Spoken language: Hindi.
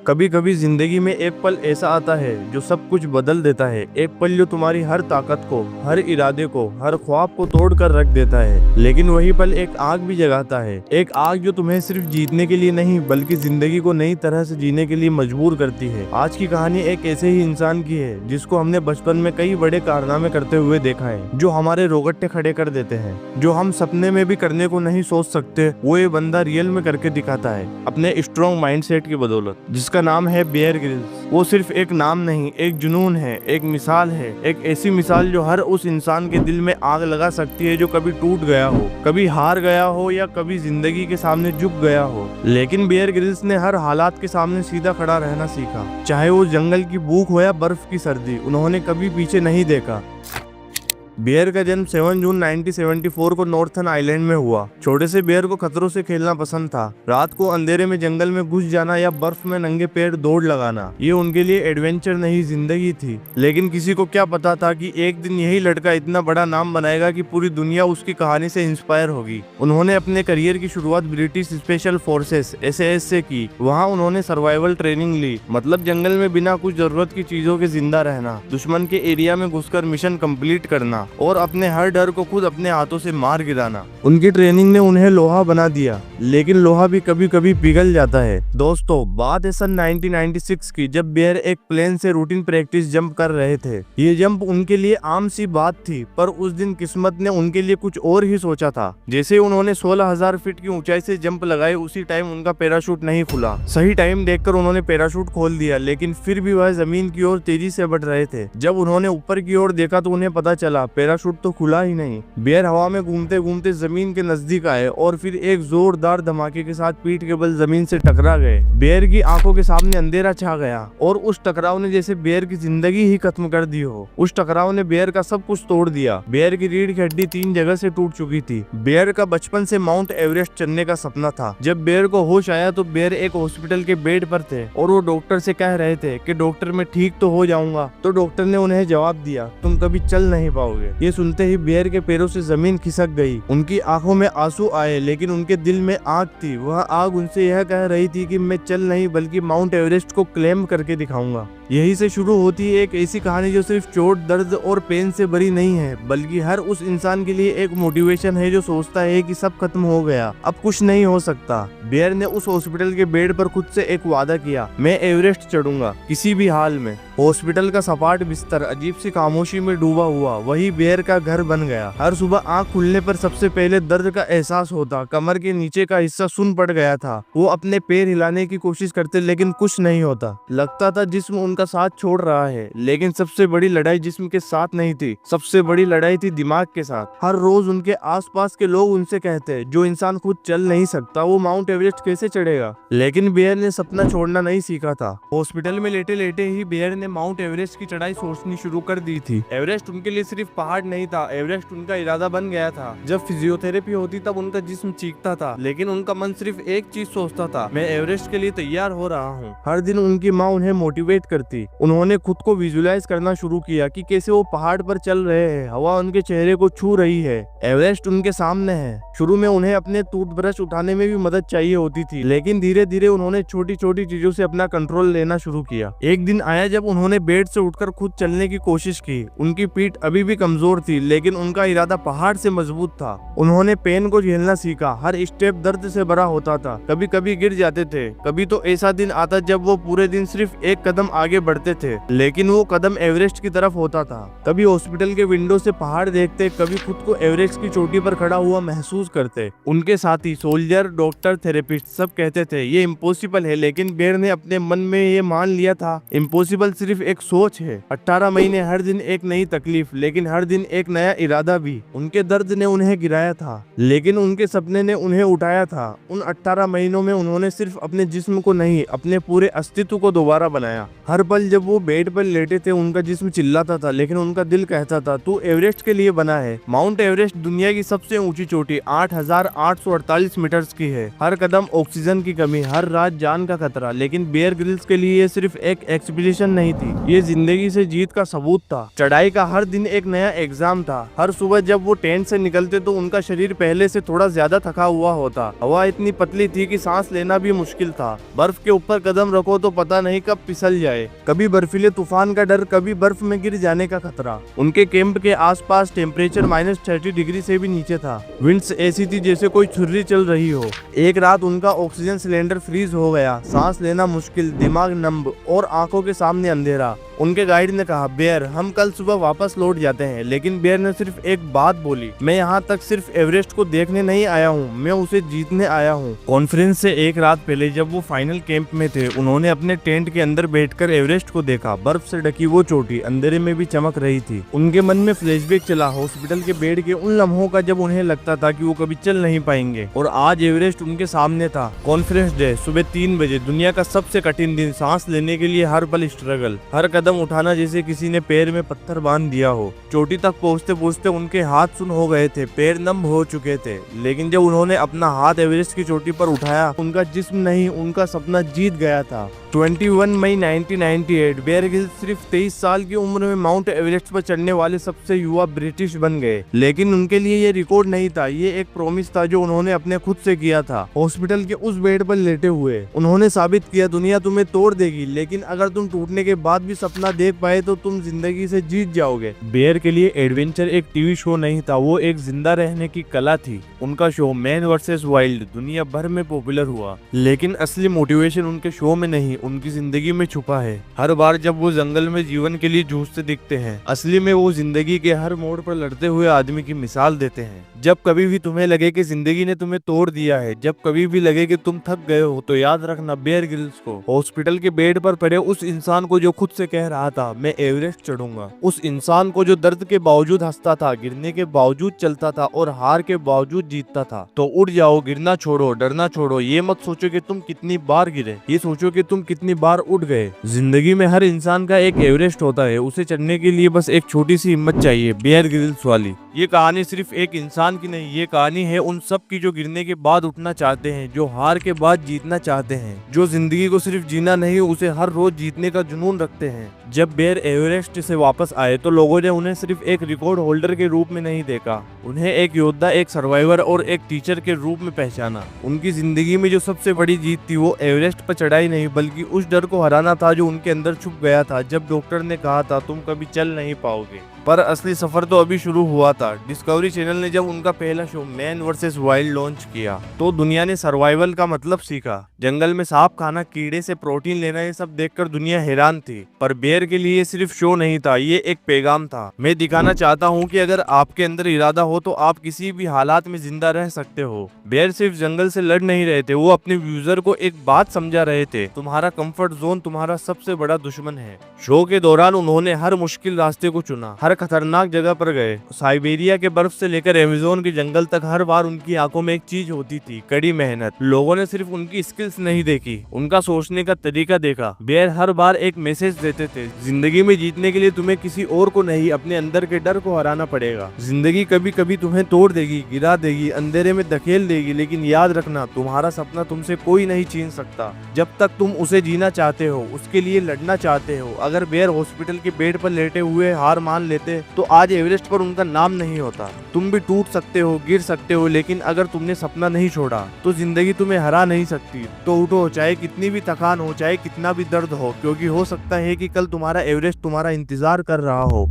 कभी कभी जिंदगी में एक पल ऐसा आता है जो सब कुछ बदल देता है। एक पल जो तुम्हारी हर ताकत को, हर इरादे को, हर ख्वाब को तोड़ कर रख देता है। लेकिन वही पल एक आग भी जगाता है। एक आग जो तुम्हें सिर्फ जीतने के लिए नहीं बल्कि जिंदगी को नई तरह से जीने के लिए मजबूर करती है। आज की कहानी एक ऐसे ही इंसान की है जिसको हमने बचपन में कई बड़े कारनामे करते हुए देखा है, जो हमारे रोगटे खड़े कर देते हैं, जो हम सपने में भी करने को नहीं सोच सकते। वो ये बंदा रियल में करके दिखाता है अपने स्ट्रॉन्ग माइंडसेट की बदौलत, जिसका नाम है बियर ग्रिल्स। वो सिर्फ एक नाम नहीं, एक जुनून है, एक मिसाल है, एक ऐसी मिसाल जो हर उस इंसान के दिल में आग लगा सकती है जो कभी टूट गया हो, कभी हार गया हो या कभी जिंदगी के सामने झुक गया हो। लेकिन बियर ग्रिल्स ने हर हालात के सामने सीधा खड़ा रहना सीखा, चाहे वो जंगल की भूख हो या बर्फ की सर्दी। उन्होंने कभी पीछे नहीं देखा। बियर का जन्म 7 जून 1974 को नॉर्थन आइलैंड में हुआ। छोटे से बियर को खतरों से खेलना पसंद था। रात को अंधेरे में जंगल में घुस जाना या बर्फ में नंगे पैर दौड़ लगाना, ये उनके लिए एडवेंचर नहीं जिंदगी थी। लेकिन किसी को क्या पता था कि एक दिन यही लड़का इतना बड़ा नाम बनाएगा कि पूरी दुनिया उसकी कहानी से इंस्पायर होगी। उन्होंने अपने करियर की शुरुआत ब्रिटिश स्पेशल फोर्सेस SAS से की। वहाँ उन्होंने सर्वाइवल ट्रेनिंग ली, मतलब जंगल में बिना कुछ जरूरत की चीजों के जिंदा रहना, दुश्मन के एरिया में घुसकर मिशन कंप्लीट करना और अपने हर डर को खुद अपने हाथों से मार गिराना। उनकी ट्रेनिंग ने उन्हें लोहा बना दिया, लेकिन लोहा भी कभी कभी पिघल जाता है। दोस्तों, बात है सन 1996 की, जब बियर एक प्लेन से रूटीन प्रैक्टिस जंप कर रहे थे। ये जंप उनके लिए आम सी बात थी, पर उस दिन किस्मत ने उनके लिए कुछ और ही सोचा था। जैसे उन्होंने 16,000 फीट की ऊंचाई से जंप लगाई, उसी टाइम उनका पैराशूट नहीं खुला। सही टाइम देखकर उन्होंने पैराशूट खोल दिया, लेकिन फिर भी वह जमीन की ओर तेजी से बढ़ रहे थे। जब उन्होंने ऊपर की ओर देखा तो उन्हें पता चला पैराशूट तो खुला ही नहीं। बियर हवा में घूमते घूमते जमीन के नजदीक आए और फिर एक जोरदार धमाके के साथ पीठ के बल जमीन से टकरा गए। बियर की आंखों के सामने अंधेरा छा गया और उस टकराव ने जैसे बियर की जिंदगी ही खत्म कर दी हो। उस टकराव ने बियर का सब कुछ तोड़ दिया। बियर की रीढ़ की हड्डी 3 जगह से टूट चुकी थी। बियर का बचपन से माउंट एवरेस्ट चढ़ने का सपना था। जब बियर को होश आया तो बियर एक हॉस्पिटल के बेड पर थे और वो डॉक्टर से कह रहे थे कि डॉक्टर मैं ठीक तो हो जाऊंगा। तो डॉक्टर ने उन्हें जवाब दिया, तुम कभी चल नहीं पाओगे। ये सुनते ही बियर के पैरों से जमीन खिसक गई। उनकी आंखों में आंसू आए, लेकिन उनके दिल में आग थी। वह आग उनसे यह कह रही थी कि मैं चल नहीं बल्कि माउंट एवरेस्ट को क्लेम करके दिखाऊंगा। यही से शुरू होती है एक ऐसी कहानी जो सिर्फ चोट, दर्द और पेन से भरी नहीं है, बल्कि हर उस इंसान के लिए एक मोटिवेशन है जो सोचता है कि सब खत्म हो गया, अब कुछ नहीं हो सकता। बियर ने उस हॉस्पिटल के बेड पर खुद से एक वादा किया, मैं एवरेस्ट चढ़ूंगा किसी भी हाल में। हॉस्पिटल का सपाट बिस्तर अजीब सी खामोशी में डूबा हुआ वही बियर का घर बन गया। हर सुबह आंख खुलने पर सबसे पहले दर्द का एहसास होता। कमर के नीचे का हिस्सा सुन पड़ गया था। वो अपने पैर हिलाने की कोशिश करते, लेकिन कुछ नहीं होता। लगता था जिस्म उनका साथ छोड़ रहा है। लेकिन सबसे बड़ी लड़ाई जिस्म के साथ नहीं थी, सबसे बड़ी लड़ाई थी दिमाग के साथ। हर रोज उनके आसपास के लोग उनसे कहते, जो इंसान खुद चल नहीं सकता वो माउंट एवरेस्ट कैसे चढ़ेगा। लेकिन बियर ने सपना छोड़ना नहीं सीखा था। हॉस्पिटल में लेटे लेटे ही बियर ने माउंट एवरेस्ट की चढ़ाई सोचनी शुरू कर दी थी। एवरेस्ट उनके लिए सिर्फ पहाड़ नहीं था, एवरेस्ट उनका इरादा बन गया था। जब फिजियोथेरेपी होती तब उनका जिस्म चीखता था, लेकिन उनका मन सिर्फ एक चीज सोचता था, मैं एवरेस्ट के लिए तैयार हो रहा हूँ। हर दिन उनकी माँ उन्हें मोटिवेट करती। उन्होंने खुद को विजुलाइज करना शुरू किया कि कैसे वो पहाड़ पर चल रहे हैं, हवा उनके चेहरे को छू रही है, एवरेस्ट उनके सामने है। शुरू में उन्हें अपने टूथब्रश उठाने में भी मदद चाहिए होती थी, लेकिन धीरे धीरे उन्होंने छोटी छोटी चीजों से अपना कंट्रोल लेना शुरू किया। एक दिन आया जब उन्होंने बेड से उठकर खुद चलने की कोशिश की। उनकी पीठ अभी भी कमजोर थी, लेकिन उनका इरादा पहाड़ से मजबूत था। उन्होंने पेन को झेलना सीखा। हर स्टेप दर्द से भरा होता था। कभी कभी गिर जाते थे। कभी तो ऐसा दिन आता जब वो पूरे दिन सिर्फ एक कदम आगे बढ़ते थे, लेकिन वो कदम एवरेस्ट की तरफ होता था। कभी हॉस्पिटल के विंडो से पहाड़ देखते, कभी खुद को एवरेस्ट की चोटी पर खड़ा हुआ महसूस करते। उनके साथी, सोल्जर, डॉक्टर, थेरेपिस्ट सब कहते थे ये इम्पॉसिबल है, लेकिन बियर ने अपने मन में ये मान लिया था, इम्पॉसिबल सिर्फ एक सोच है। 18 महीने, हर दिन एक नई तकलीफ, लेकिन हर दिन एक नया इरादा भी। उनके दर्द ने उन्हें गिराया था, लेकिन उनके सपने ने उन्हें उठाया था। उन 18 महीनों में उन्होंने सिर्फ अपने जिस्म को नहीं, अपने पूरे अस्तित्व को दोबारा बनाया। हर पल जब वो बेड पर लेटे थे, उनका जिस्म चिल्लाता था, लेकिन उनका दिल कहता था तू एवरेस्ट के लिए बना है। माउंट एवरेस्ट दुनिया की सबसे ऊंची चोटी 8,848 मीटर की है। हर कदम ऑक्सीजन की कमी, हर रात जान का खतरा। लेकिन बियर ग्रिल्स के लिए ये सिर्फ एक एक्सपीडिशन नहीं नहीं थी, ये जिंदगी से जीत का सबूत था। चढ़ाई का हर दिन एक नया एग्जाम था। हर सुबह जब वो टेंट से निकलते तो उनका शरीर पहले से थोड़ा ज्यादा थका हुआ होता। हवा इतनी पतली थी कि सांस लेना भी मुश्किल था। बर्फ के ऊपर कदम रखो तो पता नहीं कब फिसल जाए। कभी बर्फीले तूफान का डर, कभी बर्फ में गिर जाने का खतरा। उनके कैंप के आसपास टेम्परेचर -30 डिग्री से भी नीचे था। विंड्स ऐसी थी जैसे कोई छुर्री चल रही हो। एक रात उनका ऑक्सीजन सिलेंडर फ्रीज हो गया। सांस लेना मुश्किल, दिमाग नंब और आंखों के सामने अंधेरा। उनके गाइड ने कहा, बेयर हम कल सुबह वापस लौट जाते हैं। लेकिन बेयर ने सिर्फ एक बात बोली, मैं यहाँ तक सिर्फ एवरेस्ट को देखने नहीं आया हूँ, मैं उसे जीतने आया हूँ। कॉन्फ्रेंस से एक रात पहले जब वो फाइनल कैंप में थे, उन्होंने अपने टेंट के अंदर बैठकर एवरेस्ट को देखा। बर्फ से ढकी वो चोटी अंधेरे में भी चमक रही थी। उनके मन में फ्लैशबैक चला हॉस्पिटल के बेड के उन लम्हों का जब उन्हें लगता था कि वो कभी चल नहीं पाएंगे, और आज एवरेस्ट उनके सामने था। कॉन्फ्रेंस डे, सुबह 3 बजे, दुनिया का सबसे कठिन दिन। सांस लेने के लिए हर पल स्ट्रगल, हर कदम उठाना जैसे किसी ने पैर में पत्थर बांध दिया हो। चोटी तक पहुंचते पहुंचते उनके हाथ सुन्न हो गए थे, पैर नम हो चुके थे। लेकिन जब उन्होंने अपना हाथ एवरेस्ट की चोटी पर उठाया, उनका जिस्म नहीं, उनका सपना जीत गया था। 21 मई 1998 बेयर ग्रिल्स सिर्फ 23 साल की उम्र में माउंट एवरेस्ट पर चढ़ने वाले सबसे युवा ब्रिटिश बन गए। लेकिन उनके लिए ये रिकॉर्ड नहीं था, ये एक प्रॉमिस था जो उन्होंने अपने खुद से किया था। हॉस्पिटल के उस बेड पर लेटे हुए उन्होंने साबित किया, दुनिया तुम्हें तोड़ देगी, लेकिन अगर तुम टूटने के बाद भी सपना देख पाए तो तुम जिंदगी से जीत जाओगे। बेयर के लिए एडवेंचर एक टीवी शो नहीं था, वो एक जिंदा रहने की कला थी। उनका शो मैन वर्सेस वाइल्ड दुनिया भर में पॉपुलर हुआ, लेकिन असली मोटिवेशन उनके शो में नहीं, उनकी जिंदगी में छुपा है। हर बार जब वो जंगल में जीवन के लिए जूझते दिखते हैं, असली में वो जिंदगी के हर मोड़ पर लड़ते हुए आदमी की मिसाल देते हैं। जब कभी भी तुम्हें लगे कि जिंदगी ने तुम्हें तोड़ दिया है, जब कभी भी लगे कि तुम थक गए हो, तो याद रखना बेयर ग्रिल्स को, हॉस्पिटल के बेड पर पड़े उस इंसान को जो खुद से कह रहा था मैं एवरेस्ट चढ़ूंगा। उस इंसान को जो दर्द के बावजूद हंसता था, गिरने के बावजूद चलता था और हार के बावजूद जीतता था। तो उठ जाओ, गिरना छोड़ो, डरना छोड़ो। ये मत सोचो कि तुम कितनी बार गिरे, ये सोचो कि तुम कितनी बार उठ गए। जिंदगी में हर इंसान का एक एवरेस्ट होता है, उसे चढ़ने के लिए बस एक छोटी सी हिम्मत चाहिए। बेयर ग्रिल्स वाली ये कहानी सिर्फ एक इंसान की नहीं, ये कहानी है उन सब की जो गिरने के बाद उठना चाहते हैं, जो हार के बाद जीतना चाहते हैं, जो जिंदगी को सिर्फ जीना नहीं उसे हर रोज जीतने का जुनून रखते हैं। जब बेयर एवरेस्ट से वापस आए तो लोगों ने उन्हें सिर्फ एक रिकॉर्ड होल्डर के रूप में नहीं देखा, उन्हें एक योद्धा, एक सर्वाइवर और एक टीचर के रूप में पहचाना। उनकी जिंदगी में जो सबसे बड़ी जीत थी वो एवरेस्ट पर चढ़ाई नहीं, बल्कि उस डर को हराना था जो उनके अंदर छुप गया था जब डॉक्टर ने कहा था तुम कभी चल नहीं पाओगे। पर असली सफर तो अभी शुरू हुआ था। डिस्कवरी चैनल ने जब उनका पहला show man versus wild launch किया तो दुनिया ने सर्वाइवल का मतलब सीखा। जंगल में सांप खाना, कीड़े से प्रोटीन लेना, ये सब देखकर दुनिया हैरान थी। पर बेयर के लिए सिर्फ शो नहीं था, ये एक पैगाम था। मैं दिखाना चाहता हूँ कि अगर आपके अंदर इरादा हो तो आप किसी भी हालात में जिंदा रह सकते हो। बेयर सिर्फ जंगल से लड़ नहीं रहे थे, वो अपने व्यूजर को एक बात समझा रहे थे, तुम्हारा कंफर्ट जोन तुम्हारा सबसे बड़ा दुश्मन है। शो के दौरान उन्होंने हर मुश्किल रास्ते को चुना, हर खतरनाक जगह पर गए। साइबेरिया के बर्फ से लेकर अमेज़न के जंगल तक हर बार उनकी आंखों में एक चीज होती थी, कड़ी मेहनत। लोगों ने सिर्फ उनकी स्किल्स नहीं देखी, उनका सोचने का तरीका देखा। बेयर हर बार एक मैसेज देते थे, जिंदगी में जीतने के लिए तुम्हें किसी और को नहीं, अपने अंदर के डर को हराना पड़ेगा। जिंदगी कभी कभी तुम्हें तोड़ देगी, गिरा देगी, अंधेरे में धकेल देगी, लेकिन याद रखना तुम्हारा सपना तुमसे कोई नहीं छीन सकता। जब तक तुम उसे जीना चाहते हो, उसके लिए लड़ना चाहते हो। अगर बेयर हॉस्पिटल के बेड पर लेटे हुए हार मान लेते तो आज एवरेस्ट पर उनका नाम नहीं होता। तुम भी टूट सकते हो, गिर सकते हो, लेकिन अगर तुमने सपना नहीं छोड़ा तो जिंदगी तुम्हें हरा नहीं सकती। तो उठो, चाहे कितनी भी थकान हो, चाहे कितना भी दर्द हो, क्योंकि हो सकता है कि कल तुम्हारा एवरेस्ट तुम्हारा इंतजार कर रहा हो।